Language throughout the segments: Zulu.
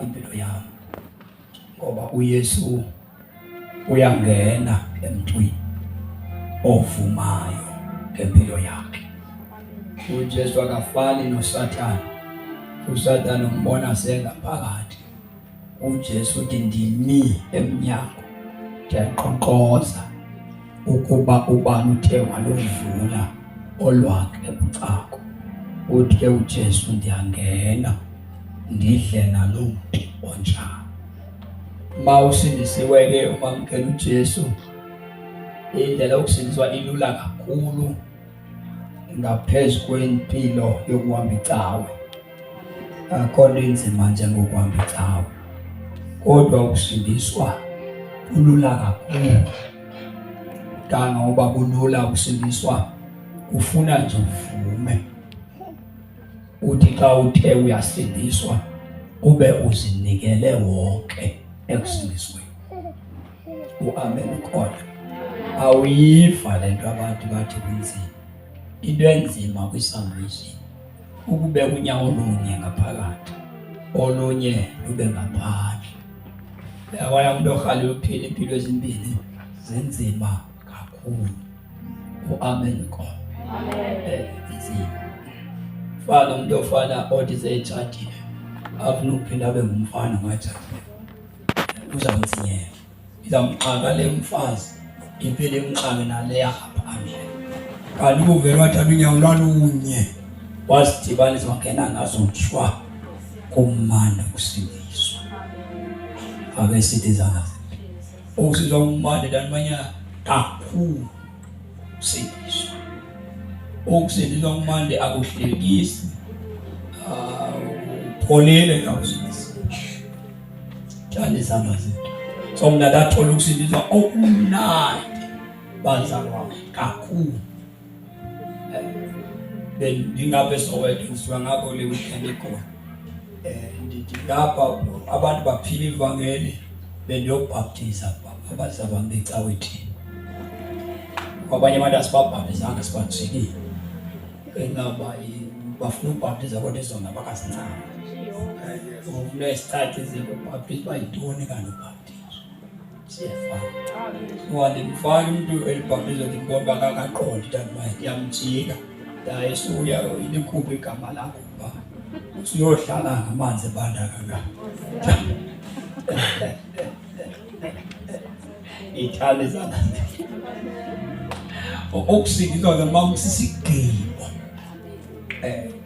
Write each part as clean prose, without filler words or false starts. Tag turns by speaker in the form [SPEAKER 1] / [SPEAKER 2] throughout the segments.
[SPEAKER 1] impilo yami ngoba uYesu uyangena emntwini ovumayo ngempilo yakhe. uJesu akafani noSathane. uSathane umbona sengaphakathi. uJesu uthi ndimi emnyango, ndiyaqonqoza ukuba ubani uthe waluvula olwakhe uchago. uthi ke uJesu ndiyangena ndidle nalo mntu onjalo. Mawusindisiwe ke umamkela uJesu, indlela yokusindiswa ilula kakhulu ngaphezu kwempilo yokuhamba icawe. Akho nto inzima njengokuhamba icawe, kodwa ukusindiswa kulula kakhulu. Kangoba kulula ukusindiswa, kufuna nje uvume. Uthi xa uthe uyasindiswa ube uzinikele wonke ekusindisweni. Amen. Kodwa awuyiva lento abantu bathi kunzima. Into enzima kwisalvation ukubeka unyawo olunye ngaphakathi, olunye lube ngaphandle. Uyabona umuntu okhali uphila impilo ezimbili zinzima kakhulu. Amen. Amen. Fana umuntu ofana othi seyithathile afuna ukuphinda abe ngumfana ngathile, uzamtsinyela, izamxaka le mfazi impilo emxake nale yaphandle. Kanti kuvele wathatha unyawo lwalunye wasidibanisa wangena ngazo mshwa kumanda kusindiswa. Ake sithi zana ukusizwa umanda danimanya kakhulu kusindiswa. Ukusindiswa umande akuhlekisi, pholele kausindiswa. Njani izandla zethu. So mna ndathola ukusindiswa okumnandi bazalwane kakhulu. Ndingabe Soweto ngisuka ngapho le weekend ekhona. Ndithi ngapha abantu baphila ivangeli bendiyobhaptiza abazalwane becawethini. Kwabanye abantu asibabhaptizanga sibathikile. Engaba bafuna ukubhaptiza kodwa izona bakazincane. Ufuna isithathe zokubhaptiza bayitoni kanti ubhaptizo. Siyafana. Wale mfana umuntu elibhaptizo limbona kakaqondi kanti yamjika. Dayisuya ilikhuphe igama lakho ba. Usiyohlala ngamanzi ebanda kangaka. Ithale zana. Okusindiswa ngamama sisigqibo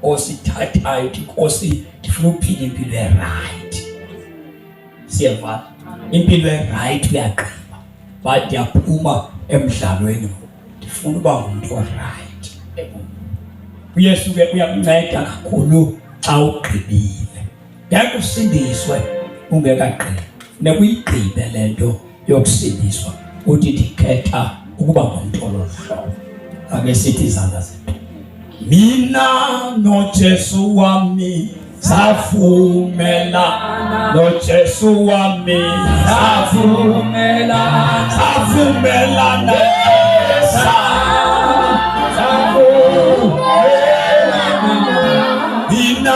[SPEAKER 1] osithathayo uthi Nkosi ndifuna ukuphila impilo e-right. Siyeva impilo e-right uyagqiba, but yaphuma emdlalweni ndifuna uba ngumuntu o-right. uYesu ke uyamnceda kakhulu xa ugqibile. Ngeke usindiswe ungekagqibi, nekuyigqibe lento yokusindiswa uthi ndikhetha ukuba ngumuntu olohlobo. Ake sithi izandla zethu. Mina noJesu wami savumelana, noJesu wami savumelana, savumelana, mina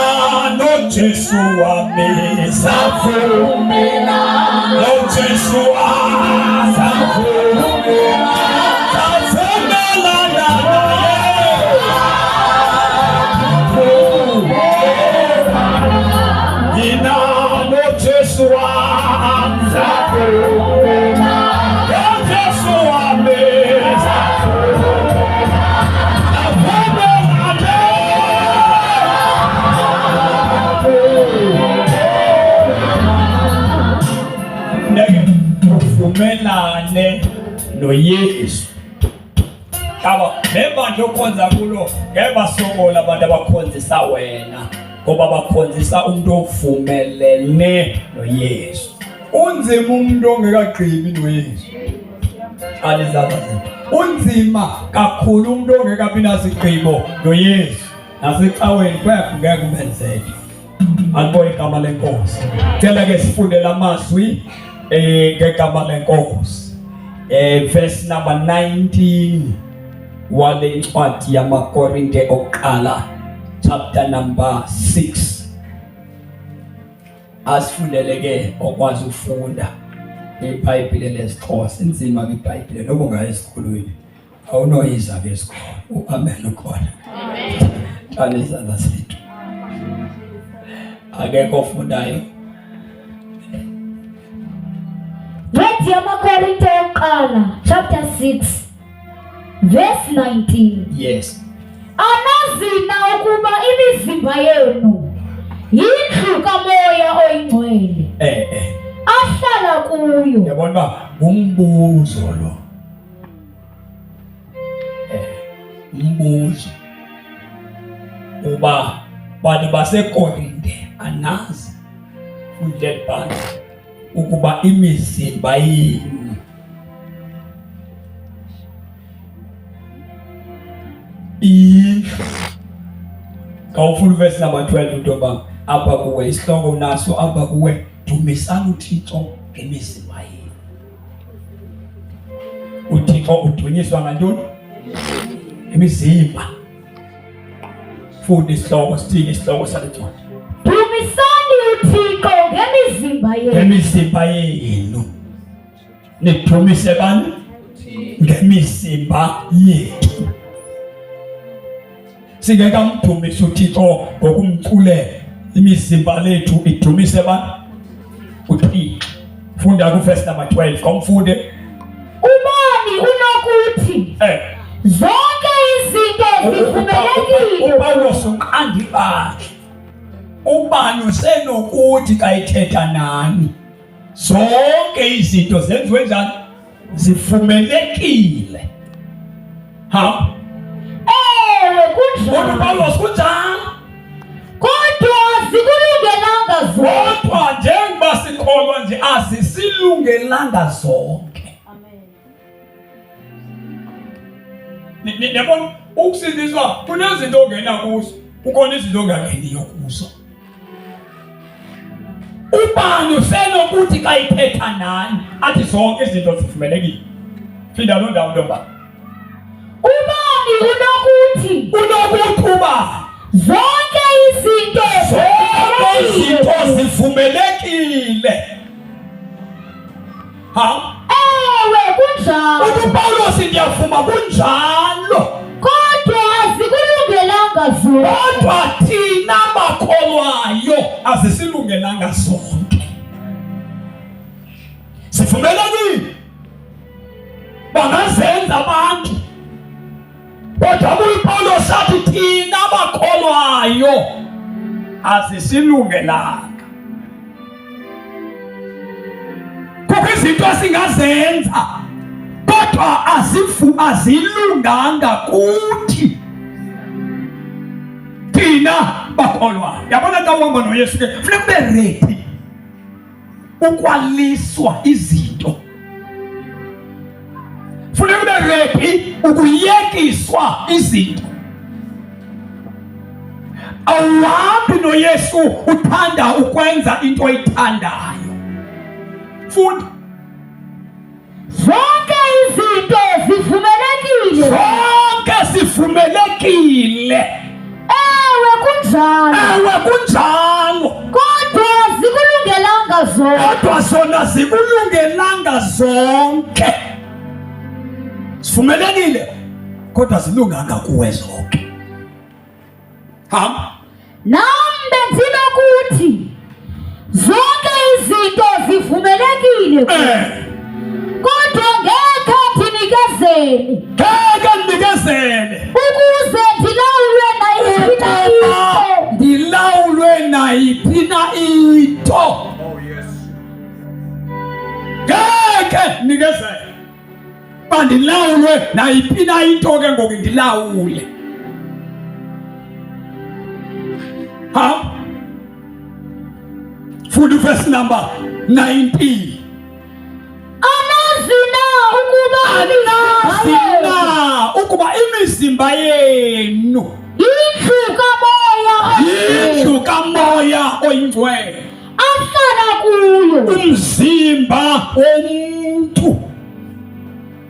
[SPEAKER 1] noJesu wami savumelana, noJesu wami savumelana. Uvumelane noYesu. Kaba nebandla okhonza kulo ngeba sokola abantu abakhonzisa wena, ngoba bakhonzisa umuntu ovumelene noYesu. Unzima umuntu ongekagqibi noYesu. Alizabazela. Unzima kakhulu umuntu ongekabi nasigqibo noYesu. Nasecaweni ngeke kumenzeke. Aliboye igama lenkosi. Cela ke sifunde lamazwi ngegama lenkosi. Verse number 19 wale ncwadi yamaKorinte okuqala chapter number 6. asifundele ke okwazi ukufunda iBhayibheli lesiXhosa. Inzima ke iBhayibheli noma ungaya esikolweni awunoyiza ke esikole. Amen ukhona. Amen. Kanizana sethu. Akekho ofundayo.
[SPEAKER 2] Read amaKorinte yokuqala chapter 6 verse 19.
[SPEAKER 1] Yes.
[SPEAKER 2] Anazi na ukuba imizimba yenu yindlu kaMoya oyingcwele ahlala kuyo.
[SPEAKER 1] Yabona ba umbuzo lo. Umbuzo uba bantu baseKorinte anazi fundle phansi ukuba imizimba yenu kawufuna verse number 12 ntoba apha kuwe isihloko naso apha kuwe dumisana uThixo ngemizimba yenu. uThixo udunyiswa ngantoni? Imizimba. Futhi isihloko sithini isihloko salethona?
[SPEAKER 2] Dumisani uThixo ngemizimba yenu.
[SPEAKER 1] Ngemizimba yenu. Nidumise bani? Ngemizimba yethu. Singeka mdumise uThixo ngokumculela imizimba lethu idumise bani? uThixo. Funda ku verse number 12 komfunde.
[SPEAKER 2] Ubani unokuthi zonke izinto zivumelekile.
[SPEAKER 1] uPawulos uqandi bakhe. Ubani usenokuthi kayithetha nani zonke izinto zenziwe njani? Zivumelekile. Ha?
[SPEAKER 2] Ewe kunjalo.
[SPEAKER 1] uPawulos kunjani?
[SPEAKER 2] Kodwa zikulungelanga zonke.
[SPEAKER 1] Kodwa njengoba sikholwa nje azisilungelanga zonke. Yabona ukusindiswa kunezinto ongena kuzo, ukhona izinto ongangeniyo kuzo. Ubani usenokuthi kayithetha nani athi zonke izinto zivumelekile? Phinda lo ndawo ntomba.
[SPEAKER 2] Ubani unokuthi
[SPEAKER 1] uba
[SPEAKER 2] zonke izinto
[SPEAKER 1] zivumelekile. Ha?
[SPEAKER 2] Ewe kunjalo.
[SPEAKER 1] uPawulos ndiyavuma kunjalo.
[SPEAKER 2] Kodwa azikulungelanga zonke.
[SPEAKER 1] Kodwa thina bakholwayo azisilungelanga zonke. Sivumelekile. Bangazenza abantu. Kodwa uPawulos athi thina bakholwayo azisilungelanga. Kukho izinto esingazenza kodwa azilunganga kuthi thina bakholwayo. Yabona xa uhamba noYesu ke funeka ube ready ukwaliswa izinto. Funeka ube ready ukuyekiswa izinto. Awuhambi noYesu uthanda ukwenza into oyithandayo. Funda.
[SPEAKER 2] Zonke izinto zivumelekile.
[SPEAKER 1] Zonke zivumelekile.
[SPEAKER 2] Ewe kunjalo. Kodwa zikulungelanga zonke.
[SPEAKER 1] Kodwa zona zikulungelanga zonke. Zivumelekile kodwa zilunganga kuwe zonke. Hamba.
[SPEAKER 2] Nambe ndinokuthi zonke izinto zivumelekile. Kodwa ngeke ndinikezele. Ukuze
[SPEAKER 1] ndilawulwe nayiphi na into. Oh yes. Ngeke ndinikezele. Bandilawulwe nayiphi na into ke ngoku ndilawule. Ha? Futhi verse number 19.
[SPEAKER 2] Anazi na
[SPEAKER 1] ukuba imizimba yenu
[SPEAKER 2] yindlu
[SPEAKER 1] kaMoya oyingcwele
[SPEAKER 2] ahlala kuyo.
[SPEAKER 1] Umzimba womuntu,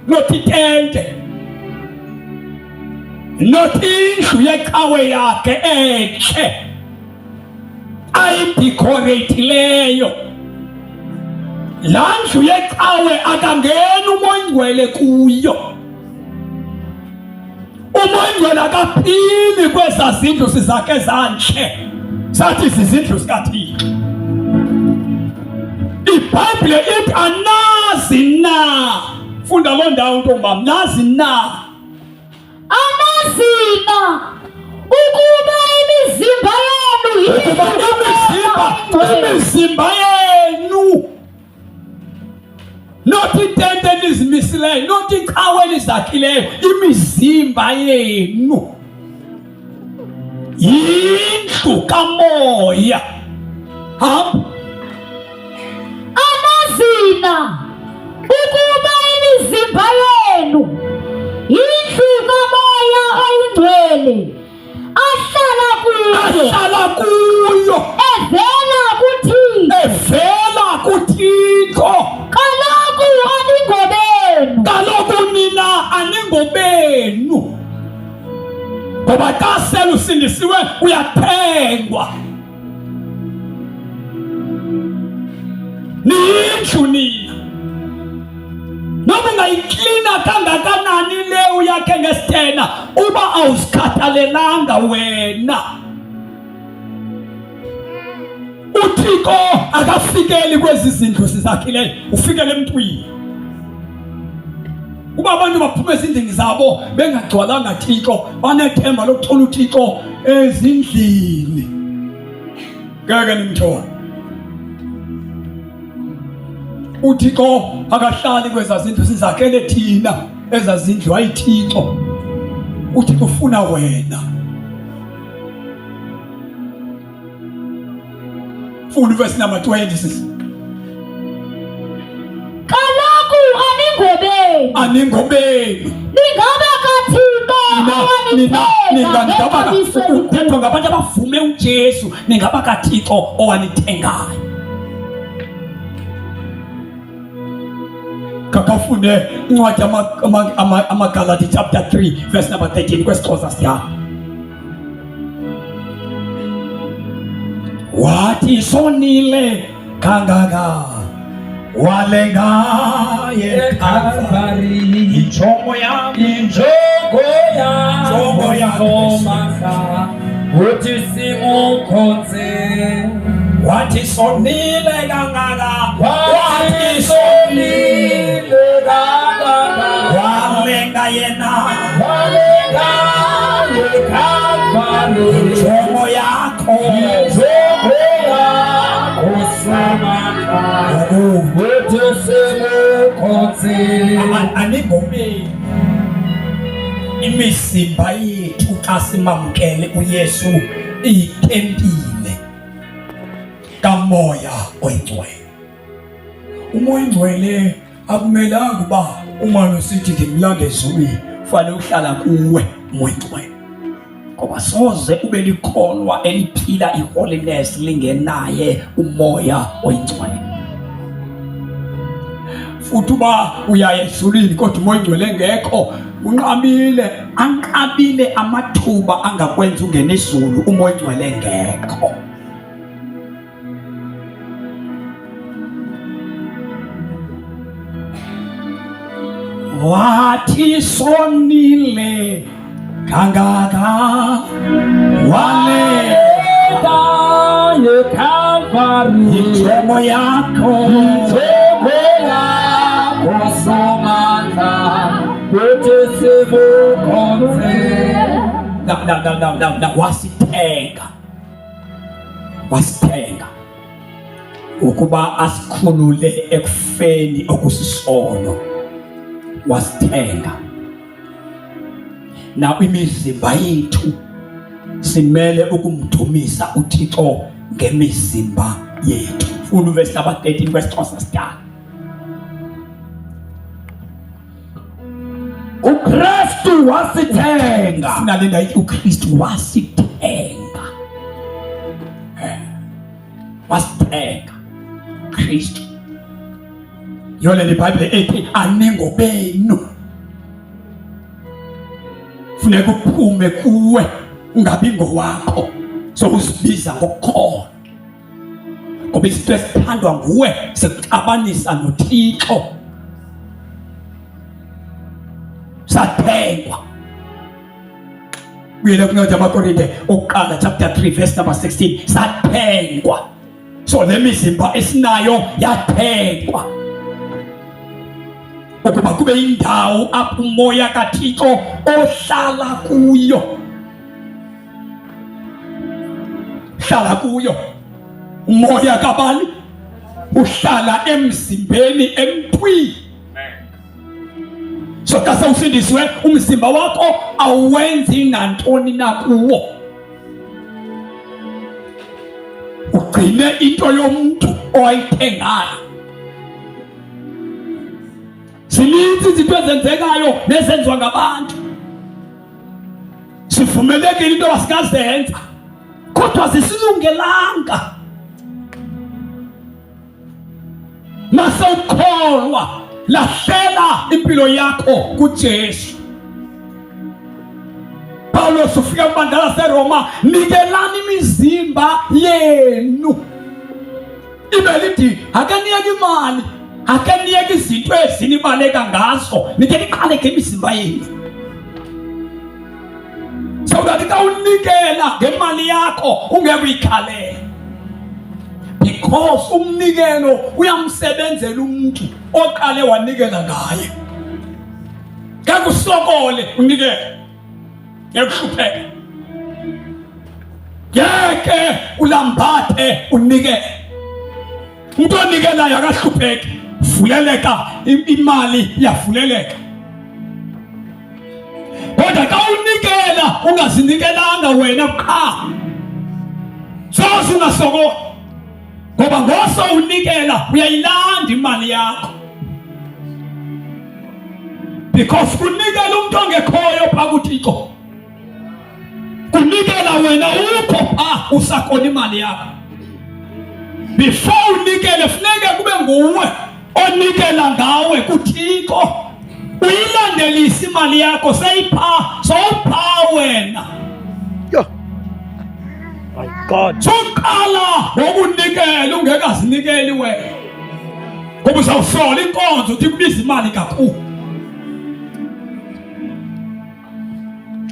[SPEAKER 1] not itente, not indlu yecawe yakhe enhle abayidecoratileyo. Laa ndlu yecawe akangeni umoya ingcwele kuyo. Umoya ingcwele akaphili kwezaa zindlu sizakhe zantle sathi zizindlu zikaThixo. iBhayibhile ithi anazi na, funda loo ndawo ntombam, nazi na,
[SPEAKER 2] amazi na ukuba imizimba yenu
[SPEAKER 1] imizimba yenu, not itente elizimisileyo, not icawe elizakhileyo, imizimba yenu yindlu kamoya. Hamba
[SPEAKER 2] amazina ukuba imizimba yenu yindlu kamoya oyingcwele ahlala kuyo evela kuThixo. Kaloku nina aningobenu, ngoba xa sele usindisiwe uyathengwa. Niyindlu nina, noma ungayiklina kangakanani le uyakhe ngesithena, uba awuzikhathalelanga wena, uThixo akafikeli kwezi zindlu sizakhileyo, ufikele emntwini. Uba abantu baphume ezindlini zabo bengagcwalanga Thixo, banethemba lokuthola uThixo ezindlini, ngeke nimthole. uThixo akahlali kwezaa zindlu sizakhele thina, ezaa zindlu ayithixo. uThixo ufuna wena. Funda verse number 20 sisi. Kaloku
[SPEAKER 1] aningobenu
[SPEAKER 2] ningaba kaThixo
[SPEAKER 1] ningaba ngabantu abavume uJesu, ningaba kaThixo owanithengayo. Kakafunde incwadi amaGalati chapter 3 verse number 13 kwesiXhosa siya. Wathi sonile kangaka walenga yeKalvari, injongo yami somaka uthi simukhonze. Wathi sonile kangaka, wathi sonile kangaka, walenga yena, walenga yeKalvari, injongo yakho somaka uthi simukhonze. Aningobeni imizimba yethu xa simamkele uYesu iyitempile kamoya oyingcwele. Umoya oyingcwele akumelanga uba umane usithi ngimlanda ezulwini, kufanele uhlala kuwe umoya oyingcwele, ngoba soze ube likholwa eliphila iholiness lingenaye umoya oyingcwele. Futhi uba uyaya ezulwini kodwa umoya oyingcwele engekho, anqabile amathuba angakwenza ungena ezulu umoya oyingcwele engekho. Wathi sonile kangaka walenga yeKalvari, injongo yakho somaka uthi simukhonze. Na wasithenga ukuba asikhulule ekufeni okusisono. Wasithenga. Na imizimba yethu simele ukumdumisa uThixo ngemizimba yethu. Funda verse number 13 kwesiXhosa siya. uKristu wasithenga. Sinalinda ithi uKristu wasithenga. Wasithenga Kristu. Yole iBhayibhile ethi aningobenu. Funeka uphume kuwe, ungabi ngowakho, so usibiza ngokukholwa.
[SPEAKER 2] ngoba izinto ezithandwa nguwe sikuxabanisa noThixo. Sathengwa. Uyele kuncwadi yamaKorinte okuqala chapter 3 verse number 16. Sathengwa. So le mizimba esinayo yathengwa ukuba kube indawo apho umoya kaThixo ohlala kuyo. Hlala kuyo umoya kabani uhlala emzimbeni emntwini. So xa sewusindisiwe umzimba wakho awenzi nantoni na kuwo. Ugcine into yomuntu owayithengayo. Zininzi izinto ezenzekayo nezenziwa ngabantu. Sivumelekile into abasikazenza kodwa zisilungelanga. Masewukholwa lahlela impilo yakho kuJesu. Paulos ufika kubandala seRoma, nikelani imizimba yenu. Ibelithi akaniyeki imali, akaniyeki izinto ezinibaleka ngazo, nikeni iqale ngemizimba yenu. Sawukathi xa unikela ngemali yakho ungekuyikhalela. Because umnikelo uyamsebenzela umuntu oqale wanikela ngaye. Kakusokole unikele. Yakuhlupheka. Yeke ulambathe unikele. Umuntu onikelayo akahlupheki. Vuleleka imali yavuleleka. Kodwa xa unikela ungazinikelanga wena qha. Soze ungasokoli. Ngoba ngoso unikela uyayilanda imali yakho. Because kunikela umuntu ongekhoyo pha kuThixo. Kunikela wena ukho pha usakhona imali yakho. Before unikele funeke kube nguwe onikela ngawe kuThixo. Uyilandelise imali yakho seyipha sowupha wena.
[SPEAKER 3] Yo. My God.
[SPEAKER 2] Soqala ngokunikela ungekazinikeli wena. Ngoba uzawusola inkonzo uthi kubiza imali kakhulu.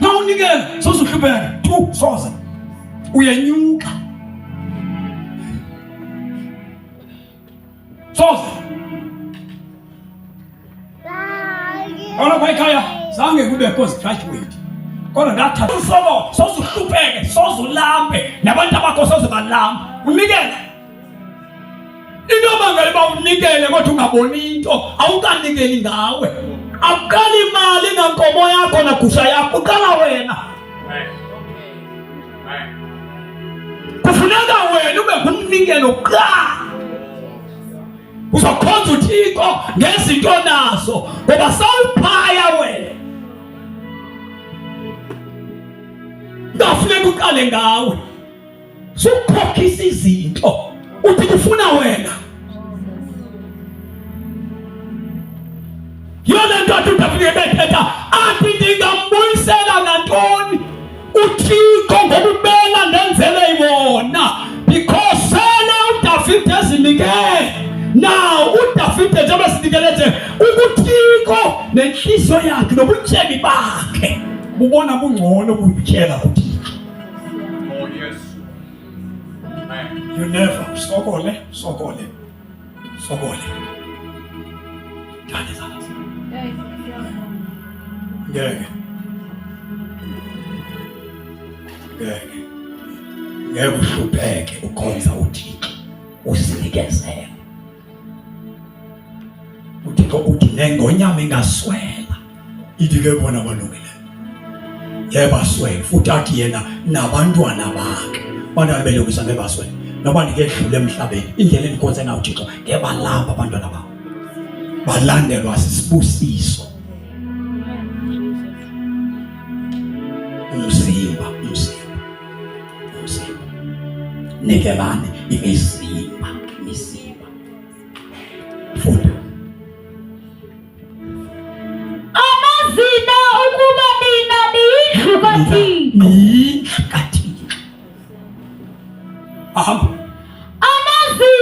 [SPEAKER 2] Na unikela sozuhlupheka tu soze uyenyuka. Soze. Ona kwa ikhaya zange kube cause graduate. Kodwa ndathatha usobo sozuhlupheke sozulambe nabantu abakho sozubalamba. Unikela. Into mangaliba unikele kodwa ungaboni into awukanikeli ngawe. Akukali imali nankomo yakho nagusha yakho uqala wena. Kufuneka wena ube ngumnikelo qha. Uzokhonza uThixo ngezinto nazo ngoba sawuphaya wena. Ndafuneka uqale ngawe. Sukhokhisa izinto uthi kufuna wena. Yona ndoda utafike bethetha athi ndingambuyisela nantoni uThixo ngokubela ndenzele yona. Because sele uDavide ezinikele. Now uDavide njengoba sinikele nje ukuThixo nenhliziyo yakhe nobutshemi bakhe bubona bungcono kuyityela kuThixo.
[SPEAKER 4] Oh yes.
[SPEAKER 2] You never sokole. Dale sana. Ngeke uhlupheke ukhonza uThixo usinikezele. uThixo uthi nengonyama ingaswela ithi ke bona balungile. Yeba swela futhi athi yena nabantwana bakhe bantwana belungisa ngebaswela noba ndikedlule emhlabeni indlela endikhonze ngayo uThixo ngebalapha abantwana babo balandelwa sisibusiso. Umzimba nikelani imizimba futhi
[SPEAKER 5] amazina ukuba nina niyindlu kaThixo.
[SPEAKER 2] Ahamba
[SPEAKER 5] Amazina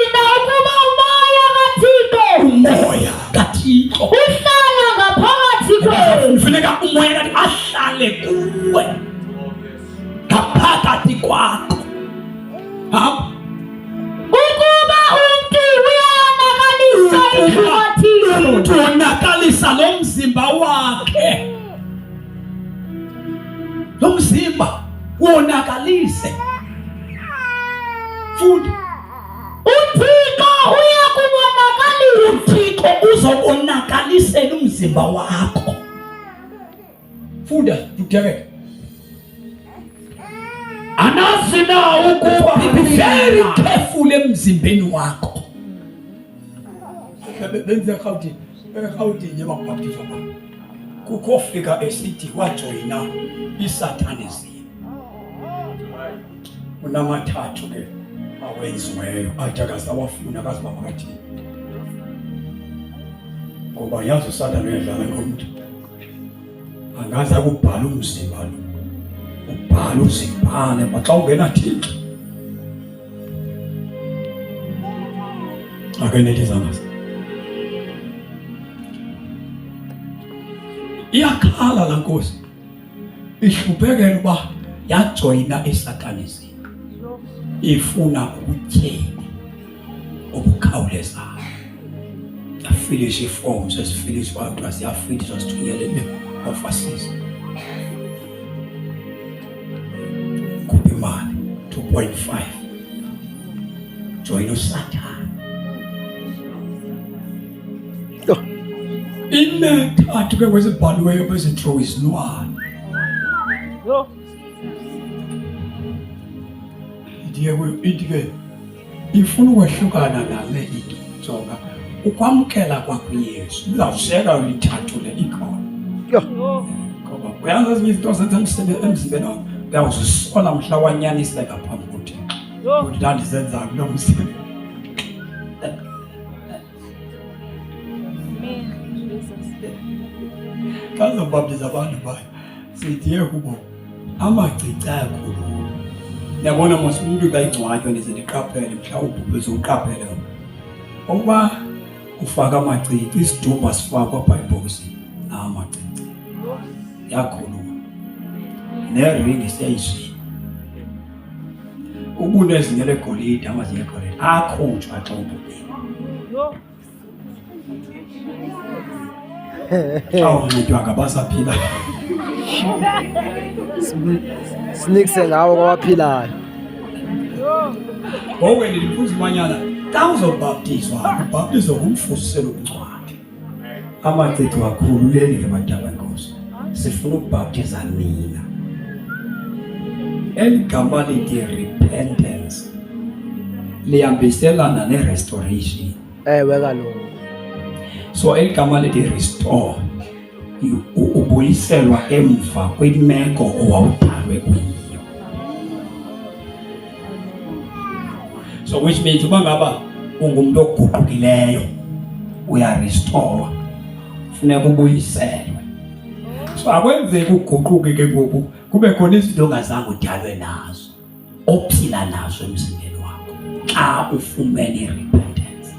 [SPEAKER 2] wonakalisa lo mzimba wakhe. Lo mzimba wonakalise. Futhi uThixo uyakubonakalisa. uThixo uzobonakalisela umzimba wakho. Funda tutheke. Anazi na ukuba be very careful emzimbeni wakho. Benze khawuthi yabaphathisa ba. Kukofika esithi wajoyina isatanism. Unamathathu ke awenziweyo athakasa wafuna kasibaba kathi. Ngoba yazi uSathane uyadlala ngomuntu. Angaze akubhala umzimba lo. Ubhala uzibhale xa ungena Thixo. Akenelizanga. Iyakhala la Nkosi. Ihluphekela uba yajoyina isatanism. Ifuna ukutyeni obukhawulezayo. Afinish iforms esifinish wakho asiyafinish asithunyelele offices. Kuphi imali 2.5. Join uSathane. Inethathu ke kwezibhaliweyo bezithrow isilwane. Ithi ifuna ukwehlukana nale into jonga ukwamkela kwakho uYesu uzawusheka ulithathu le ikhona ngoba uyazi ezinye izinto zenza emzimbeni wakho uyawuzisola mhla wanyaniseka phambi kuThixo ukuthi ndandizenza kulo msebenzi. Kazobabhiza abantu bayo sithi kubo amacici ayakhulu. Yabona mos umuntu kayingcwatywa nizendiqaphele mhlawumbe bezoqaphele oba ufaka amacici isidumbu asifakwa eBhayibhokisini amacici yakhuluma neringi siyayishila ubuntu ezinye legolide amazinye egolide akhunjwa xa ububini awuncedwa ngabasaphila
[SPEAKER 3] sinikise ngawo kwabaphilayo.
[SPEAKER 2] Ngowe ndilifunza imanyana xa uzobhaptizwa ubhaptizwa ngumfuziselo ubuncwadi. Amacici wakhululeni ke badala Nkosi. Sifuna ukubhaptiza nina. Eligama lithi repentance lihambiselana ne-restoration.
[SPEAKER 3] Ewe kaloku.
[SPEAKER 2] So eligama lithi restore ubuyiselwa emva kwimeko owawudalwe kuyo. So which means uba ngaba ungumuntu oguqukileyo uyarestore funeka ubuyiselwe. So akwenzeki uguquke ke ngoku kube khona izinto ongazange udalwe nazo ophila nazo emzimbeni wakho xa ufumene repentance.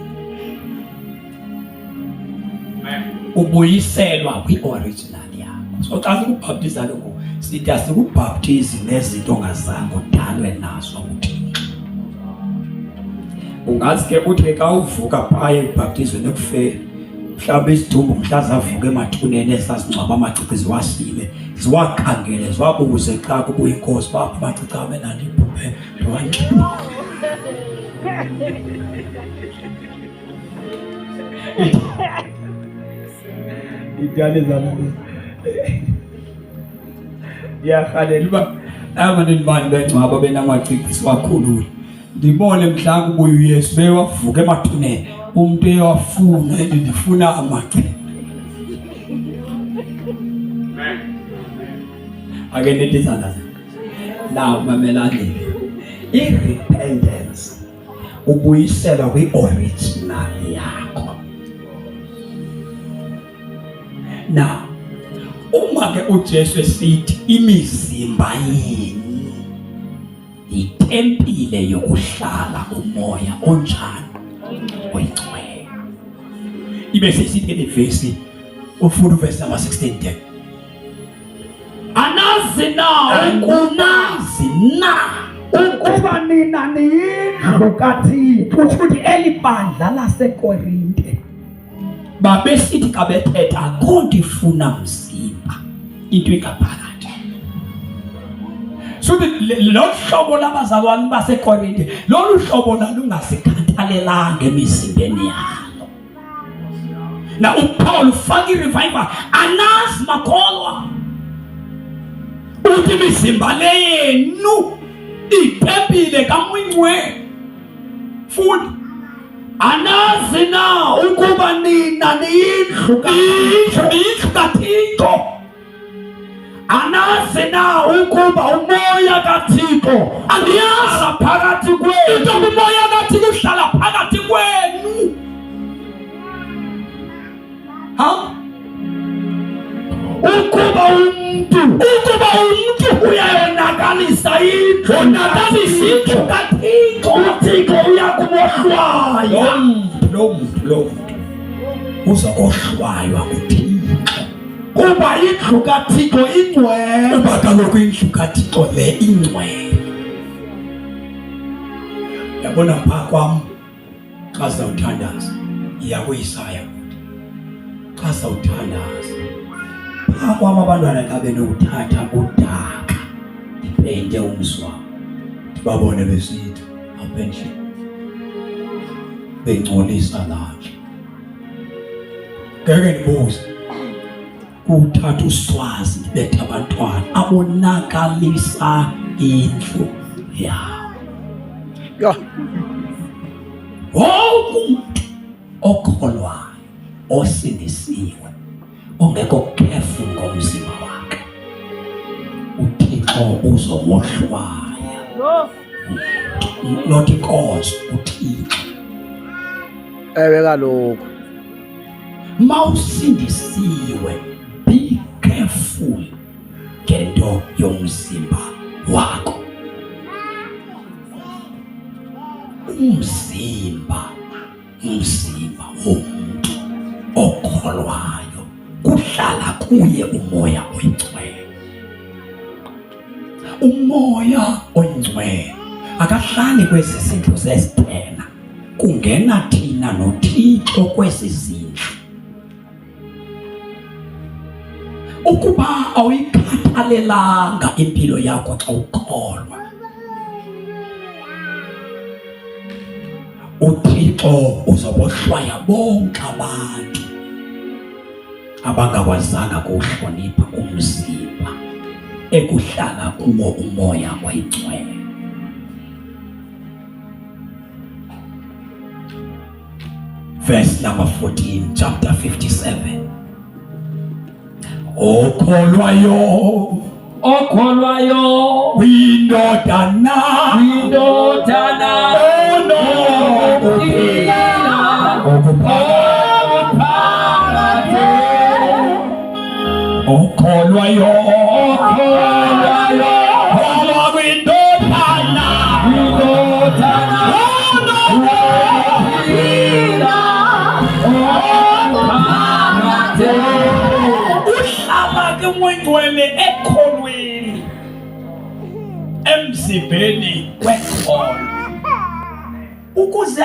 [SPEAKER 2] Ubuyiselwa kwi-original yakho. So xa sikubhaptiza lokho sithi asikubhaptizi nezinto ongazange udalwe nazo uThixo. Ungazi ke uthi xa uvuka phaya ebhaptizweni ekufeni mhlawumbe isidumbu mhla zavuka emathuneni esasingcwaba amacici ziwasile ziwakhangele ziwabuze xa kubuya inkosi bapha amacici abe nalibhubhe liwanxiba. Idale zami yahalela uba abantu bani bengcwaba benamacici siwakhulule ndibone mhla kubuya uYesu bewavuka emathuneni umuntu eyafuna ndifuna amacici. Akenelizana na mamelani i-repentance ubuyiselwa kwi-original yakho. Na uma ke uJesu esithi imizimba yenu itempile yokuhlala umoya onjani oyingcwele. Ibe sesithi le verse ufuna verse number 16 anazi na ukuba nina niyindlu kaThixo. Ukuthi eli bandla laseKorinte babesithi xa bethetha akho nto ifuna mzimba, into ingaphakathi. So lo hlobo labazalwane baseKorinte, lolu hlobo lalungasikhathalelanga emizimbeni yalo. Na uPaul ufaka i-revival, anazi makholwa uthi imizimba le yenu itempile kaMncwe. Futhi anazi na ukuba nina niyindlu kaThixo. Anazi na ukuba umoya kaThixo andiyaza phakathi kwenu. Into umoya kaThixo uhlala phakathi kwenu. Ukuba umuntu uyayonakalisa indlu, unakalisa indlu kaThixo, uThixo uyakumohlwaya. Lo muntu uzokohlwaywa uThixo, kuba indlu kaThixo ingcwele. Kuba kaloku indlu kaThixo le ingcwele. Yabona phaa kwam xa sawuthandaza iya kuyisaya xa sawuthandaza phaa kwam abantwana xa benokuthatha udaka ndipende umzi wam ndibabone besithi aphendle bengcolisa lanje. Ngeke ndibuze kuthatha uswazi ndibetha abantwana abonakalisa indlu yabo. Wonke umuntu okholwayo osindisiwe ongekho careful ngomzimba wakhe uThixo uzomohlwaya. Not inkosi uThixo.
[SPEAKER 3] Ewe kaloku
[SPEAKER 2] mawusindisiwe be careful ngento yomzimba wakho. Umzimba womuntu okholwayo kuhlala kuye umoya oyingcwele. Umoya oyingcwele akahlali kwezi zindlu zesitena, kungena thina noThixo kwezi zindlu. Ukuba awuyikhathalelanga impilo yakho xa ukholwa, uThixo uzobohlwaya bonke abantu abangakwazanga kuwuhlonipha umzimba ekuhlala kuwo umoya oyingcwele. Verse number 14, chapter 57. Okholwayo windodana onokuphila okuphakathi. Okholwayo windodana onokuphila okuphakathi. Uhlala ke ngcwele ekholweni emzimbeni wekholo ukuze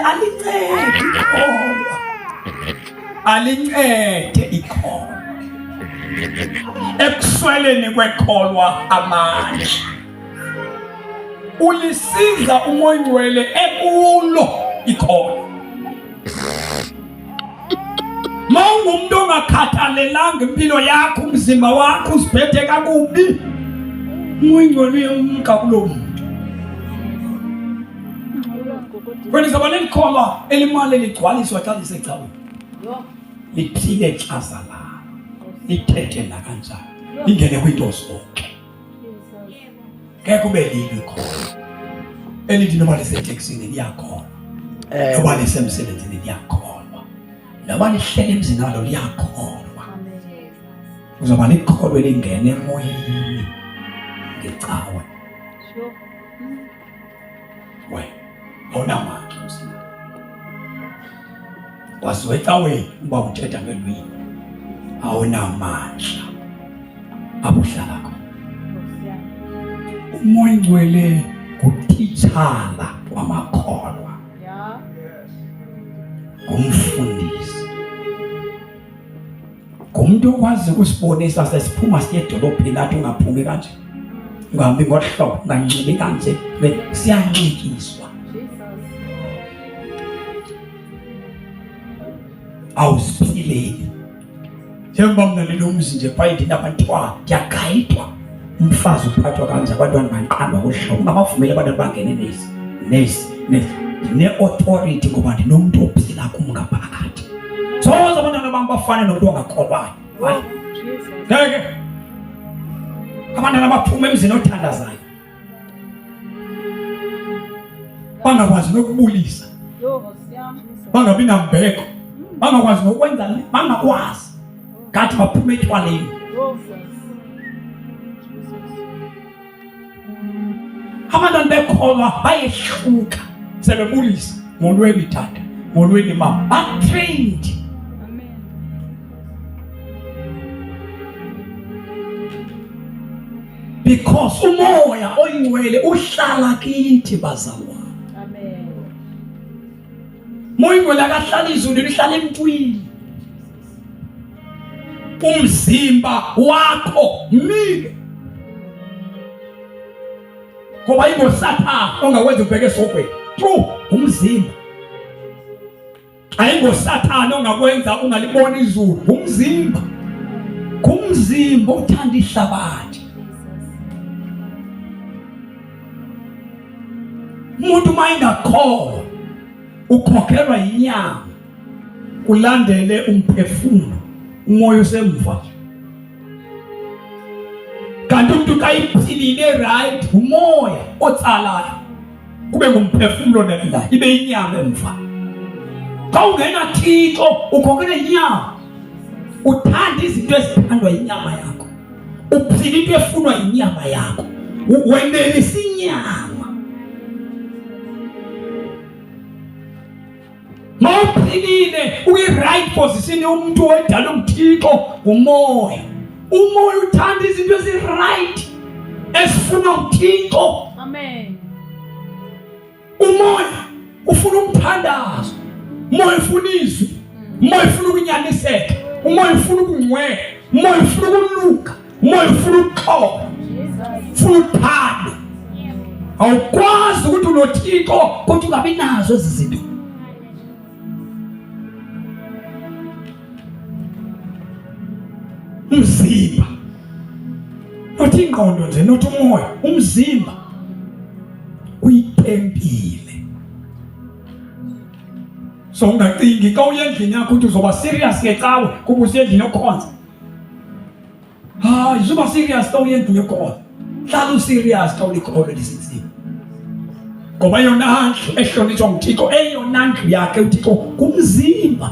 [SPEAKER 2] alincede ikholwa ekusweleni kwekholwa amandla. Ulisiza umoya ngcwele ekulo ikholwa. Mawungumuntu ongakhathalelanga impilo yakho, umzimba wakho uziphethe kakubi, umoya ngcwele uyamka kulo muntu. Kwani sabane likholwa elimali ligcwaliswa xa lisecaweni, liphile xaza la, lithethe na kanjani, lingene kwinto zonke. Ngeke kube lilo ikholwa elithi noba liseteksini liyakholwa, noba lisemsebenzini liyakholwa, noba lihlele emzini nalo liyakholwa. Uzoba likholwe lingene emoyeni ngecawe. Wena awunamandla umzimba, wasiwe ecaweni uba uthetha ngelwimi, awunamandla abuhlala khona. Umoya ngcwele ngutitshala wamakholwa, ngumfundisi Ngumuntu okwazi ukusibonisa sesiphuma siye edolophini athi ungaphumi kanje. Ungahambi ngohlobo, unganxibi kanje, siyancikiswa. Awusiphileli. Njengoba mna lelo umzi nje phayini nabantwana ndiyagayidwa. Umfazi uphathwa kanje abantwana banqandwa ngohlobo. Ungabavumeli abantwana bangene ne-authority ngoba ndinomuntu ophila kum ngaphakathi. Soze abantwana bam bafane nomuntu ongakholwayo. Ngeke. Abantwana baphuma emzini othandazayo. Bangakwazi nokubulisa. Bangabi nambeko. Bangakwazi nokwenza, bangakwazi. Ngathi baphume etywaleni. Abantwana bekholwa bayehluka. Sebebulisa molweni tata, molweni mama. Batrained. Because umoya oyingcwele uhlala kithi bazalwane. Amen. Moya oyingcwele akahlala izulu, uhlala emntwini. Umzimba wakho mike. Ngoba ingoSathane ongakwenza ubheke esogweni. True, umzimba. AyingoSathane ongakwenza ungalibona izulu, umzimba. Kumzimba uthanda ihlabathi. Umuntu mayingakholwa ukhokhelwa inyama, kulandele umphefumulo, umoya usemva. Kanti umuntu kayiphilile right, umoya otsalayo kube ngumphefumulo nelayo, ibe inyama emva. Xa ungena Thixo ukhokhela inyama, uthanda izinto ezithandwa inyama yakho, uphila into efunwa inyama yakho, wenelisa inyama. Mawuphilile uyi-right position yomuntu oyidala uMthixo umoya. Umoya uthanda izinto ezi-right ezifuna uMthixo. Amen. Umoya ufuna umthandazo, umoya ufuna izwi, umoya ufuna ukunyaniseka, umoya ufuna ukungcwela, umoya ufuna ukuluka, umoya ufuna ukuxola, ufuna uthando. Awukwazi ukuthi unoThixo kodwa ungabi nazo ezi zinto. Umzimba nothi ingqondo nje, nothi umoya. Umzimba uyitempile. So ungacingi xa uye endlini yakho ukuthi uzoba serious ke cawe kuba usendlini yokhonza. Izoba serious xa uye endlini yokhonza. Hlala userious xa ulikholwa lisinzima. Ngoba yona ndlu ehlonitshwa uMthixo, eyona ndlu yakhe uThixo kumzimba.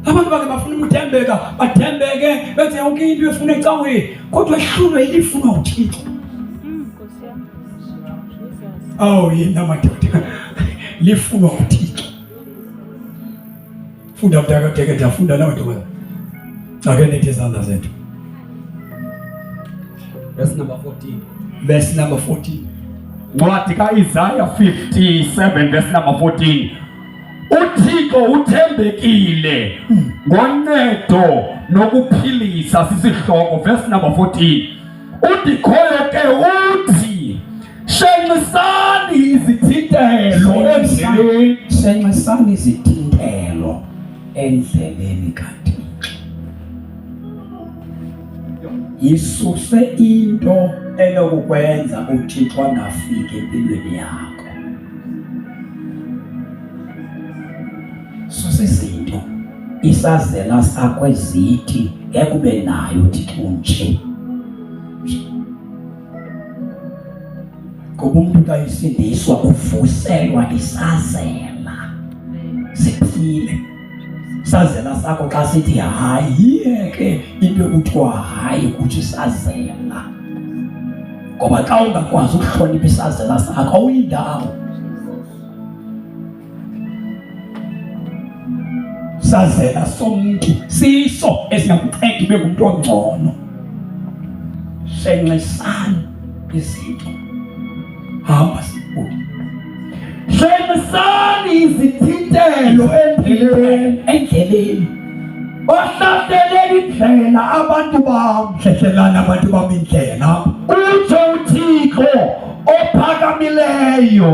[SPEAKER 2] Abantu bake bafuna ukuthembeka, bathembeke benze yonke into efuna ecaweni, kodwa ehlulwe ilifuna uThixo. Yena madoda lifuna uThixo. Funda mntakadeketha, funda nawe ntokazi. Ake nithi izandla zethu. Verse number 14. Verse number 14.
[SPEAKER 4] Ncwadi kaIsaya 57 verse number 14. uThixo uthembekile ngoncedo nokuphilisa sisihloko. Verse number 14. Udikhoyo ke uthi shenxisani izithintelo endleleni,
[SPEAKER 2] shenxisani izithintelo endleleni kaThixo. Yisuse into enokukwenza uThixo angafiki empilweni yakho. Susizinto isazela sakho ezithi ekube nayo uThixo nje. Ngoba umuntu kayisindiswa uvuselwa isazela siphile. Isazela sakho xa sithi hayi yeke into ekuthiwa hayi ukuthi isazela. Ngoba xa ungakwazi ukuhlonipha isazela sakho awuyindawo. Sazela somuntu siso esingakuqeda ube ngumuntu ongcono. Shenxisani izinto. Hamba sibuye. Shenxisani
[SPEAKER 4] izithintelo endleleni bahlasele indlela abantu bam
[SPEAKER 2] hlehlelana abantu bami indlela
[SPEAKER 4] utsho uThixo ophakamileyo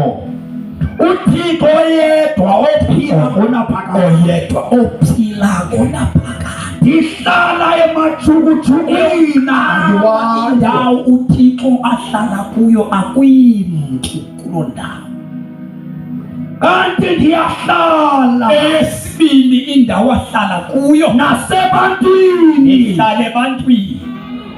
[SPEAKER 4] uThixo yedwa ophila ngonaphakade
[SPEAKER 2] oyedwa ophila ngonaphakade
[SPEAKER 4] ndihlala emajukujukwini
[SPEAKER 2] indawo uThixo ahlala kuyo akuyimntu kuloo ndawo
[SPEAKER 4] kanti ndiyahlala
[SPEAKER 2] esibini indawo ahlala kuyo
[SPEAKER 4] nasebantwini
[SPEAKER 2] ihlala ebantwini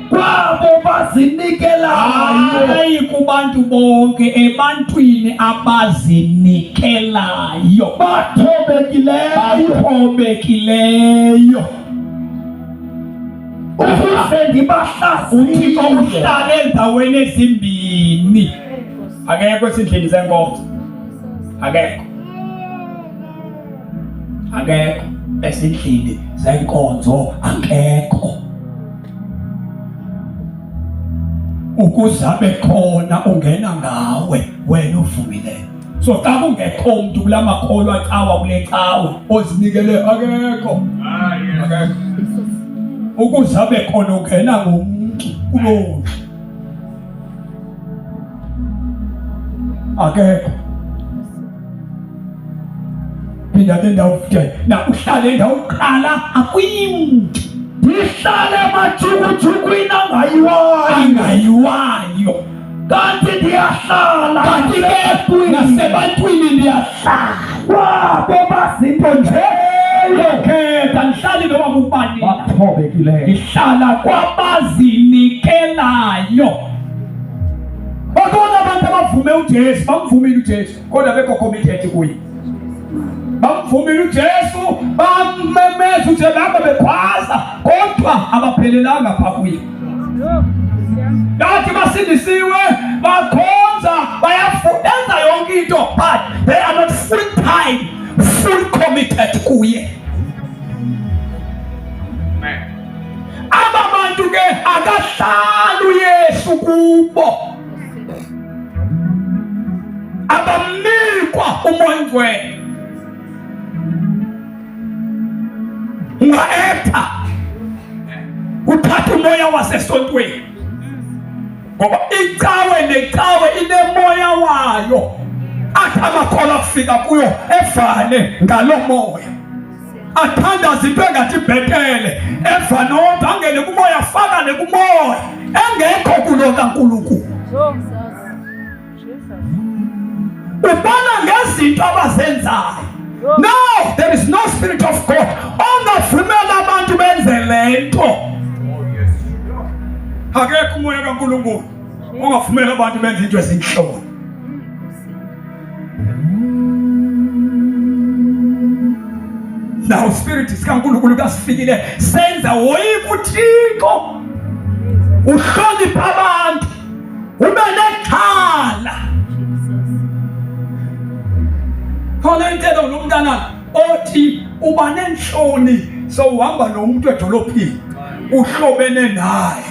[SPEAKER 4] kwabo bazinikelayo
[SPEAKER 2] hayi kubantu bonke ebantwini abazinikelayo bathobekileyo
[SPEAKER 4] ukuze ndibahlasile
[SPEAKER 2] uhlala endaweni ezimbini akekho esindlini senkonzo akekho esindlini senkonzo akekho ukuzabe khona ungena ngawe wena uvumileyo so xa kungekho umuntu kula makholwa acawa kule cawa ozinikele akekho ukuzabe khona ungena ngomuntu kuloo akekho phinda lendawo futhi na uhlale endawo uqala akuyimntu
[SPEAKER 4] ndihlale emajukujukwini
[SPEAKER 2] angayiwayo
[SPEAKER 4] kanti ndiyahlala
[SPEAKER 2] kanti ke nasebantwini ndiyahlala
[SPEAKER 4] kwabo bazintonjeyo
[SPEAKER 2] khetha ndihlali noba kubani
[SPEAKER 4] bathobekileyo
[SPEAKER 2] ndihlala kwabazinikelayo bakona abantu abavume uJesu bamvumile uJesu kodwa bekho committed kuye bamvumile uJesu bammemeza uJesu lapha bekhwaza kodwa abaphelelanga pha kuye Dathi basindisiwe bakhonza bayafundenza yonke into but they are not full time full committed kuye aba bantu ke akahlali uYesu kubo abamnikwa umoya ngcwele ungaetha uthatha umoya wasesontweni ngoba icawe necawe inemoya wayo athi amakholwa akufika kuyo evane ngalo moya athandaza into engathi bhetele evanonto angene kumoya afakane kumoya engekho kulo kaNkulunkulu ubona ngezinto abazenzayo no there is no spirit of God ongavumela abantu benze lento akekho umoya kaNkulunkulu ongavumela abantu benze into ezinhloni now spirit sikaNkulunkulu kasifikile senza woyika uThixo uhlonipha abantu ube nekhala khona intelo nomntana othi uba nenhloni so uhamba nomuntu edolophini uhlobene naye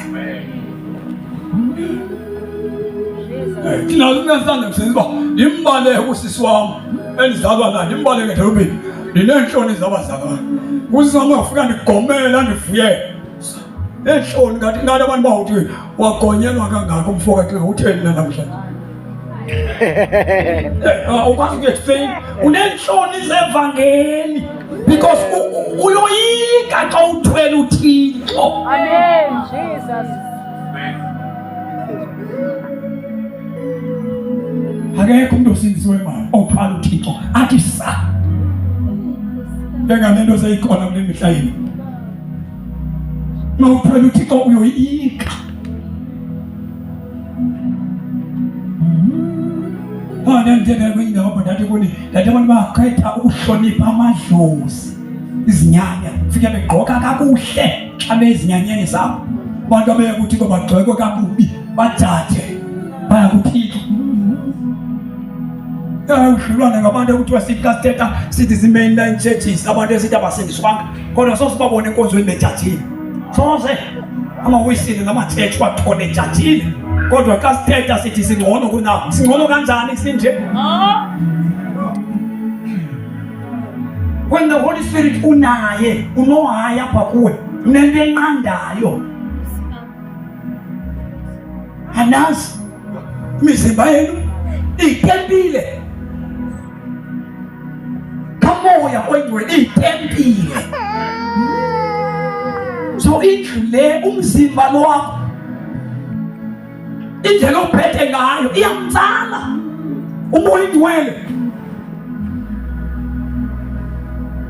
[SPEAKER 2] thina sinasanda kusenza imbaleko usisi wami endizalwa naye imbaleko edolobheni ndinenhloni zabazalwane usisi afika ndigomela ndivuye enhloni ngathi ngathi abantu bawuthi wagonyelwa kangaka umfoka xa utheni namhlanje ukwazi ukuexplain unenhloni zevangeli because uyoyika xa uthwele uThixo
[SPEAKER 5] Amen Jesus
[SPEAKER 2] akekho umuntu osindisiwe mama othwala uThixo athi sa ngenganento seyikhona kule mihla yini mawuthwele uThixo uyoyika ndiyendele kwenye indawo ndathi kuni ndathi abantu bakhetha ukuhlonipha amadlozi izinyanya fike begqoka kakuhle xa bezinyanyeni zabo abantu abeye kuThixo bagxekwe kakubi bajathe baya kuThixo udlulwane ngabantu ekuthiwa sithi kasithetha sithi si-mainline churches abantu esithi abasindiswanga kodwa sosibabona enkonzweni bejajile soze amawisile ngamatshetshi wathole ejajile kodwa xa sithetha sithi singcono kunawo singcono kanjani sinje unaye unohaya apha kuwe, unento enqandayo. Anazi imizimba yenu itempile kamoya oyingcwele, itempile. So indlu le, umzimba lo wakho, indlela ophethe ngayo iyamtsala umoya oyingcwele.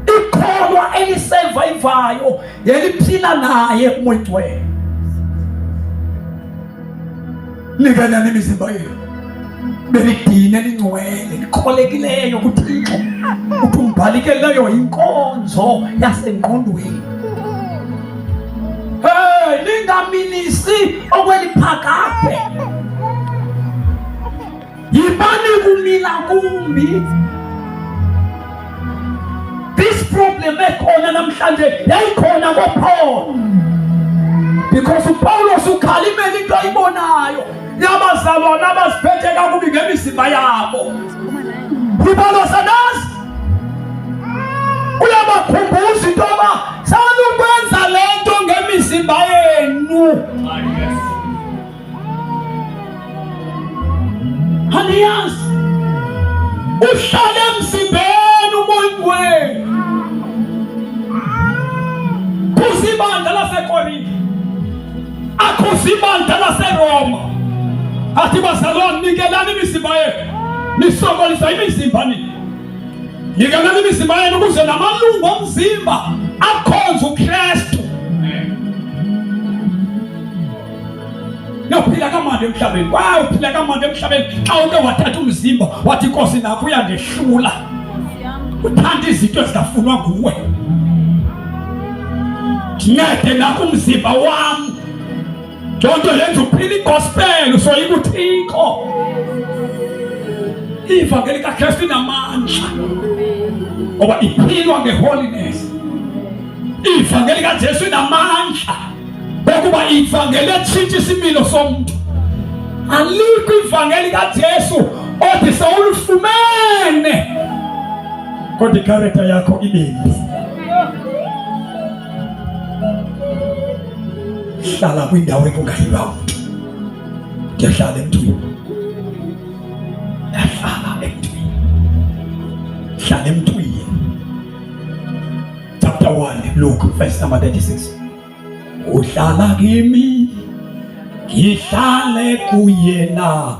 [SPEAKER 2] Ikholwa elisurvivayo yeliphila naye umoya oyingcwele. Nikanani imizimba yenu belidine lingcwele, likholekileyo kuThixo, uthi umbhalikeleyo inkonzo yasengqondweni. Hey, ningamilisi okweliphakade. Yibani kumila kumbi. This problem ekhona namhlanje yayikhona ngoPaul, because uPaulos ukhalimela into ayibonayo yabazalwana abaziphethe kakubi ngemizimba yabo. uPaulos anazi uyabakhumbuza into yoba sanukwenza le nto ngemizimba yenu. Aniyazi uhlale emzimbeni umoya wenu. Kusibandla laseKorinto, akusibandla laseRoma. Athi bazalwane, nikelani imizimba yenu. Nisokolisa imizimba nini? Nikelani imizimba yenu ukuze namalungu omzimba akhonze uKristu. Uphila kamandi emhlabeni. Uphila kamandi emhlabeni xa uke wathatha umzimba wathi Nkosi nakho uyandehlula. Uthanda izinto ezingafunwa nguwe. Ncede nakho umzimba wami. Jonto yenza uphila igospel usoyika uThixo. Ivangeli kaKristu inamandla ngoba iphilwa ngeholiness. Ivangeli kaJesu inamandla ukuba ivangeli etshintsha isimilo somuntu. Alikho ivangeli kaJesu othi sawulifumene kodwa ikharacter yakho ibembi. Hlala kwindawo engayibawo. Ngiyahlala emthini. Hlala emthini. Hlala emthini. Chapter 1, Luke, verse number 36. Uhlala kimi, ngihlale kuyena,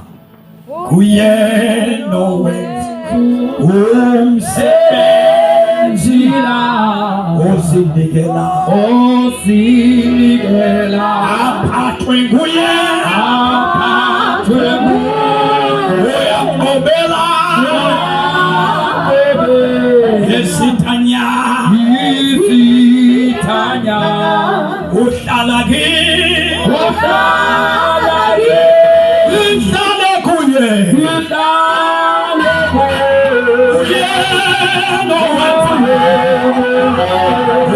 [SPEAKER 2] kuyena owenza umsebenzi ozinikela, aphathwe nguye, uyamqobela isithanya, uhlala kimi, ngihlale kuye,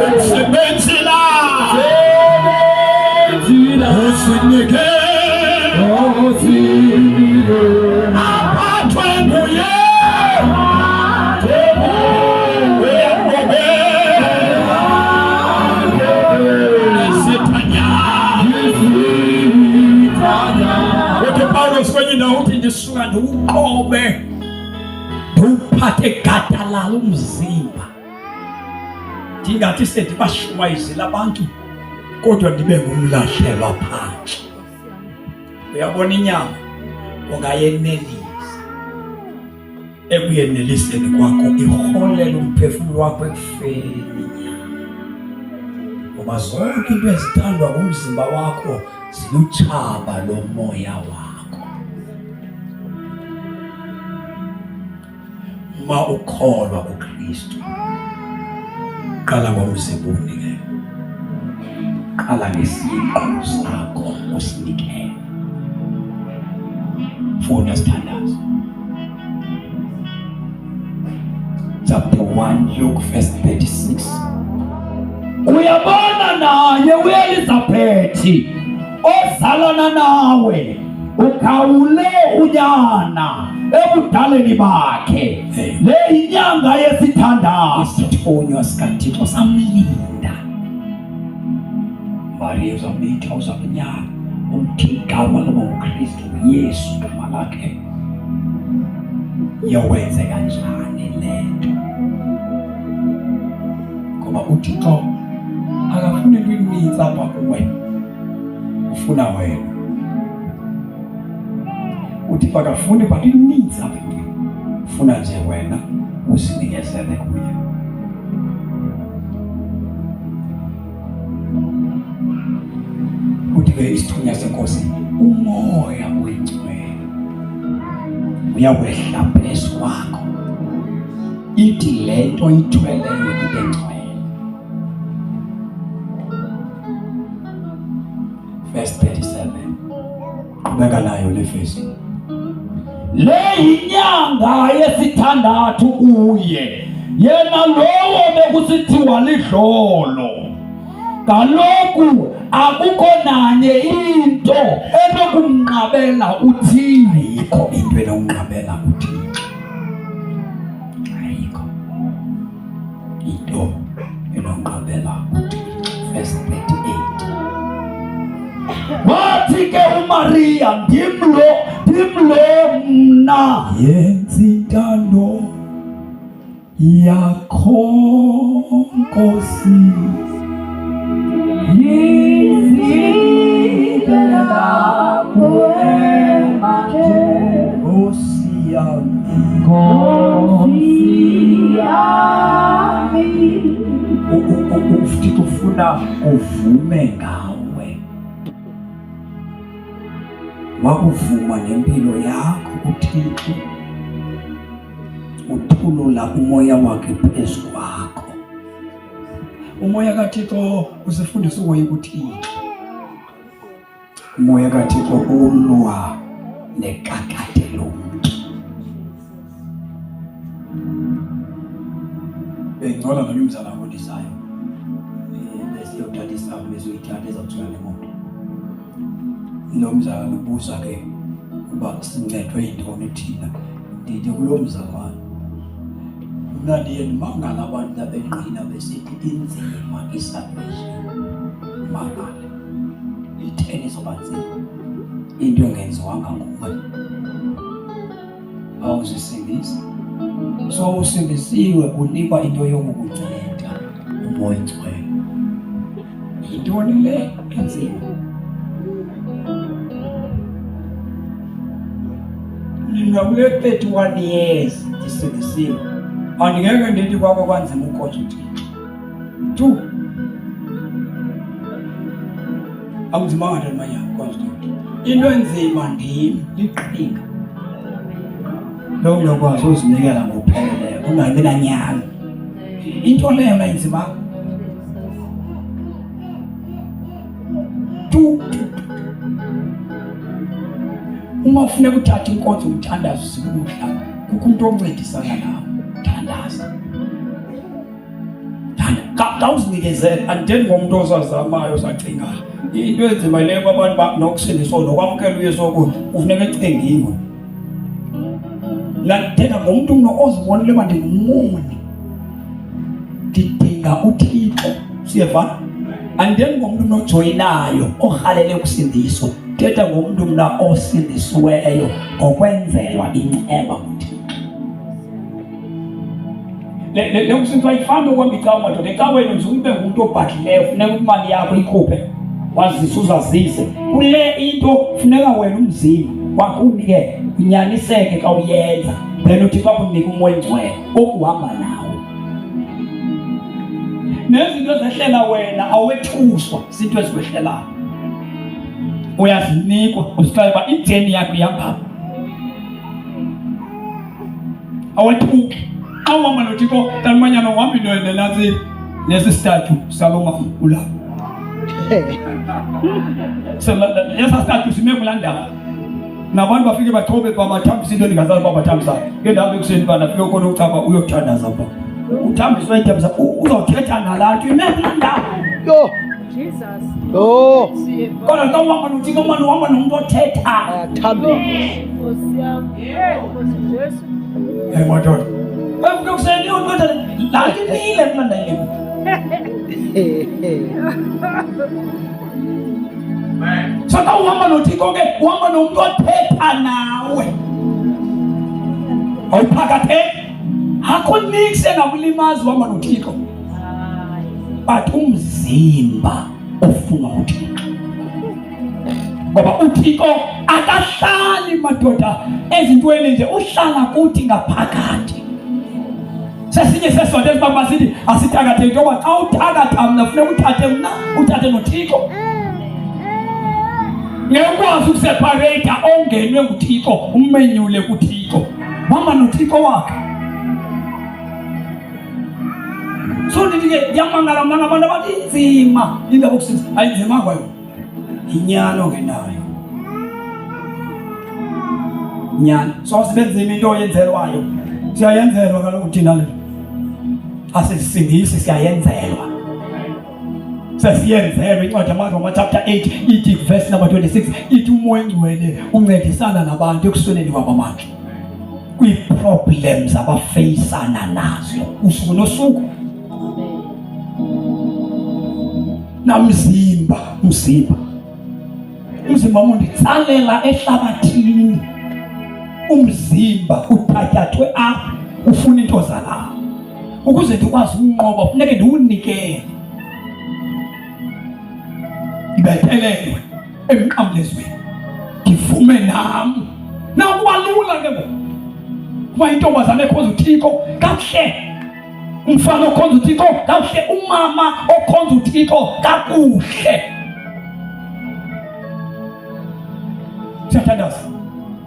[SPEAKER 2] umsebenzi usinike, aphathwe nguye, kwenye na uthi ndisuka ndiwuqobe ndiwuphathe gadalala umzimba, ndingathi sendibashumayizile abantu kodwa ndibe ngumlahlelwa phandle. Uyabona inyama ungayenelisa, ekuyeneliseni kwakho iholela umphefumulo wakho ekufeni inyama, ngoba zonke into ezithandwa ngumzimba wakho zilutshaba lomoya wakho. Ma ukholwa kuKristu, qala ngomzimba unike, qala ngesiko sakho usinike. Funda sithandazo. Chapter 1, Luke, verse 36. Uyabona naye uElizabethi ozalana nawe ukhawule unyana ebudaleni bakhe, le inyanga yesithandazo. isithunywa sikaThixo samlinda. Maria uzamnitha uzamnyama umthi igama loba uKristu Yesu igama lakhe. Yawenze kanjani lento? Ngoba uThixo akafuni into eninzi apha kuwe, ufuna wena. UThixo akafuni but ininzi apha kuwe, ufuna nje wena usinikezele kuye. Uthi-ke isithunywa seNkosi umoya oyingcwele uyawehla phezu kwakho, ithi le nto oyithweleyo ibe ngcwele. Verse 37 qhubeka nayo le verse.
[SPEAKER 4] Le yinyanga yesithandathu kuye yena lowo bekusithiwa lidlolo. Kaloku akukho nanye into enokumnqabela uThixo.
[SPEAKER 2] Ayikho into enokumnqabela uThixo. Ayikho into enokumnqabela uThixo. Verse 38.
[SPEAKER 4] Wathi ke uMaria ndimlo mna
[SPEAKER 2] Yenza intando yakho Nkosi. Nkosi yami, uThixo ufuna uvume ngawe. Wakuvuma nempilo yakho uThixo, uthulula umoya wakhe phezu kwakho. Umoya kaThixo usifundisa ukoyika uThixo. Umoya kaThixo ulwa nekakade lomntu. Bengcola nomzala abonisayo. Besiyothatha isabo besoyithatha ezawuthula lemoto. Nomzala ubuza ke uba sincedwe yintoni thina. Ndithi kulo mzalwane, mna ndiye ndimangala abantu abenqina besithi inzima isalvation. Mangala itheni izoba nzima, into engenziwanga nguwe awuzisindisa. So usindisiwe, unikwa into yokukunceda, umoya oyingcwele. Yintoni le enzima? Mina kule 31 years ndisindisiwe, andingeke ndithi kwakho kwanzima ukhonza uThixo. 2 awuzimanga ntamanyana khonza uThixo. Into enzima ndim liqhinga. Lo ngakwazi uzinikela ngokupheleleyo, ungabi nanyala. Into leyo ayinzima. 2 uma ufuna ukuthatha inkonzo umthandazo sikuhlala, kukho umuntu oncedisana nawe, thandaza. Kawuzinikeze, anditheni ngomuntu ozazamayo ozacingayo. Into enzima leyo abantu nokusindiswa nokwamkela uYesu okuyo ufuneka ecengiwe. Ndithetha ngomuntu ozibonile uba ndingumoni, ndidinga uThixo. Siyeva? Anditheni ngomuntu nojoyinayo orhalele ukusindiswa. Thetha ngomuntu mna osindisiweyo ngokwenzelwa inceba kuThixo. Le kusindiswa ayifani nokuhamba icawa madoda. Ecaweni nje ube ngumuntu obhadlileyo, funeka imali yakho ikhuphe, wazise uzazise. Kule into funeka wena umzimba wakho unike, unyaniseke xa uyenza, then uThixo akunika umoya oyingcwele okuhamba nawe. Nezinto ezehlela wena awethuswa zinto ezikwehlelayo, uyazinikwa usixela uba ijeni yakho ihamba. Awethuki xa uhamba noThixo talimanyana uhambe into nansi nesi statue salomama ulapho. Esa statue sime kulaa ndawo, nabantu bafike bathobe bathambisa into endingazazi uba bathambisa. Ke ndawo ekuseni uba nafike khona ucaba uyokuthandaza uba uthambisa uyithambisa, uzawuthetha nalaa nto ime kulaa ndawo.
[SPEAKER 3] Yo
[SPEAKER 2] Kodwa xa uhamba noThixo manje uhamba nomuntu othethayo.
[SPEAKER 3] ayathambisa.
[SPEAKER 2] Madoda, evuke kuseni uyothetha Lakinile mna yini. Saka uhamba noThixo ke uhamba nomuntu othetha nawe. Awuphakatheni. Akho nix engakulimaza uhamba noThixo. But umzimba ufuna uThixo. Ngoba uThixo akahlali madoda ezintweni nje, uhlala kuthi ngaphakathi. Sesinye sesonto esibaba sithi asithakathe ngoba xa uthakatha mna ufuna uthathe mna uthathe noThixo. Ngekwazi ukuseparate ongenwe nguThixo umenyule kuThixo. Mama noThixo wakhe. So ndike yamangala mna abantu abatinzima indaba okusiza ayinzima kwayo. Inyano ngenayo. Nyana so sibenzima into oyenzelwayo. Siyayenzelwa kaloku thina le. Asisingisi siyayenzelwa. Sesiyenzelwa incwadi yaMaroma chapter 8 ithi verse number 26 ithi umoya engcwele uncedisana nabantu ekusweleni kwabamandla. Kwi-problems abafeyisana nazo usuku nosuku. Namzimba umzimba unditsalela ehlabathini. Umzimba uthatyathwe apha ufuna into zala. Ukuze ndikwazi ukunqoba kufuneka ndiwunikele. Ibethelelwe emqamlezweni. Ndivume nami. Nakubalula ke ngoku. Kuba intombazana ekhonza uThixo kakuhle. Umfana okhonza uThixo kakuhle. Umama okhonza uThixo kakuhle. Siyathandaza.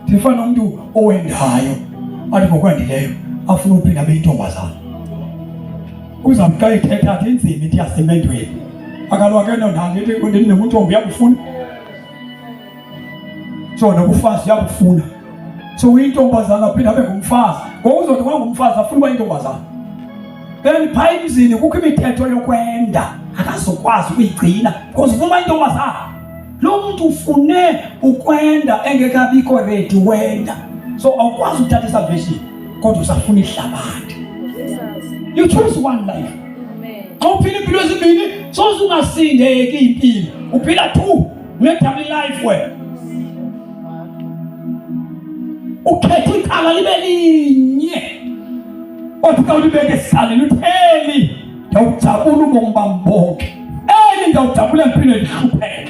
[SPEAKER 2] Sifana umuntu owendayo athi ngokwendileyo afuna uphinda abe intombazana. Uzamka ithetha athi inzima ithi yasemendweni. Akalwa ke nondanga ithi ndinemuntu yakufuna. So nokufazi yakufuna. So intombazana phinda abe ngumfazi. Ngokuzothi kwangumfazi afuna uba intombazana. Then phayimzini kukho imithetho yokwenda akazokwazi ukuyigcina because ufuna intombazana. Lo muntu ufune ukwenda engekabikho ready wenda. So awukwazi uthatha salvation kodwa usafuna ihlabathi. You choose one life. Xa uphila impilo ezibini soze ungasindeki impilo. Uphila two ne-double life wena. Ukhetha icala libe linye. Othi xa ulibeke esaleni utheli ndawujabula ubomi bam bonke. Ndawujabula empilweni ndihlupheke.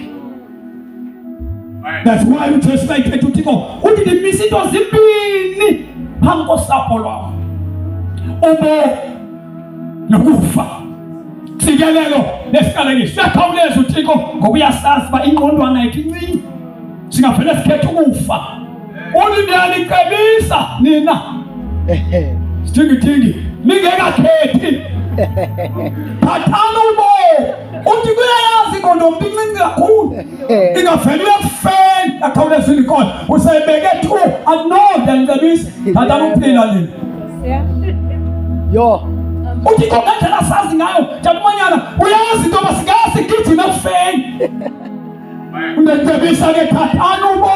[SPEAKER 2] That's why we just like to Thixo uthi ndimisa into zimbini phambi kosapho lwam. Ubo nokufa. Sikelelo nesikaleli siyakhawuleza uThixo ngoba uyasazi uba ingqondwana yethu incinci. Singavele sikhethe ukufa. Uthi ndiyanicebisa nina. Sithingi ningekakhethi. Thathani ubo. Uthi kuyayazi ingqondo mntu incinci kakhulu. Ingavele uyakufeni akhawuleza ilikona. Usayibeke two anoda ndicebisa. Thathani ukuphila nina.
[SPEAKER 5] Yo.
[SPEAKER 2] Uthi ngendlela sazi ngayo jamanyana uyazi into masingasigijima ekufeni. Undicebisa ke thathani ubo.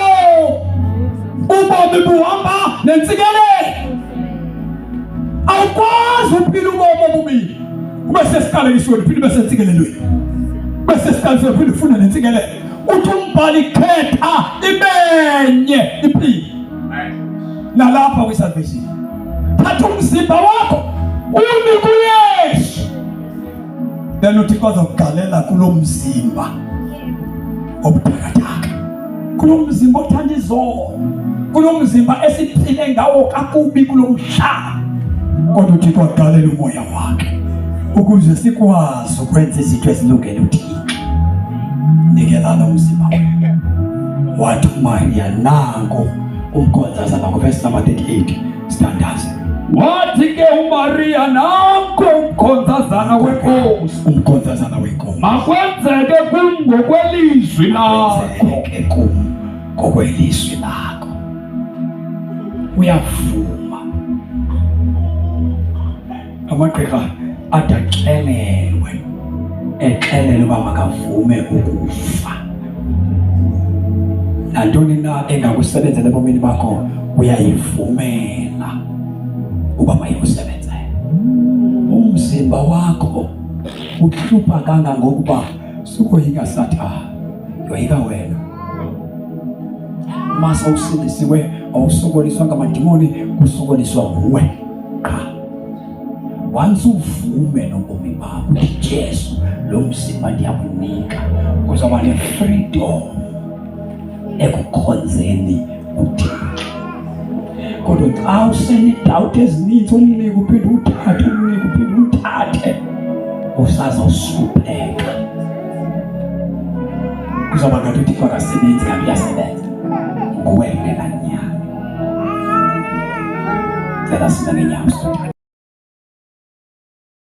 [SPEAKER 2] Ubomi buhamba nentsikelelo. Awukwazi ukuphila ubomi obubili ube sesikalekisweni phinde ube sentsikelelweni. Ube sesikalekisweni phinde ufune nentsikelelo. Uthi umbhali khetha ibenye iphile. Nalapha kwisalvation thatha umzimba wakho unike uYesu. Then uThixo azokugalela kulo mzimba obuthakathaka, kulo mzimba othanda izono, kulo mzimba esiphile ngawo kakubi kulo mhlaba. Kodwa uThixo agalela umoya wakhe ukuze sikwazi ukwenza izinto ezilungele uThixo. Nikelana umzimba wakho. Wathi uMaria nango umkhonzazana verse number 38 standards. Wathi ke uMaria nango umkhonzazana wenkosi. Umkhonzazana wenkosi. Makwenzeke kum ngokwelizwi lakho. Makwenzeke kum ngokwelizwi lakho. Uyavuma. Amagqirha adaxelelwe. Exelelwe uba makavume ukufa. Nantoni na engakusebenzela ebomini bakho uyayivumela uba mayikusebenzele.
[SPEAKER 1] umzimba wakho uhlupha kangangokuba sukoyika Sathane, yoyika wena. Masa usindisiwe awusokoliswa ngamadimoni, kusokoliswa nguwe qha. Once uvume nobomi bakho uthi Jesu, lo mzimba ndiyakunika, uzawuba ne-freedom ekukhonzeni uThixo. Kodwa xa usenedawuti ezininzi, umnike uphinde uthathe, umnike uphinde uthathe, usazawusupheka. Kuzawuba ngathi uThixo akasebenzi, kanti uyasebenza. Nguwe ngelanyanga. Cela sina ngenyawo.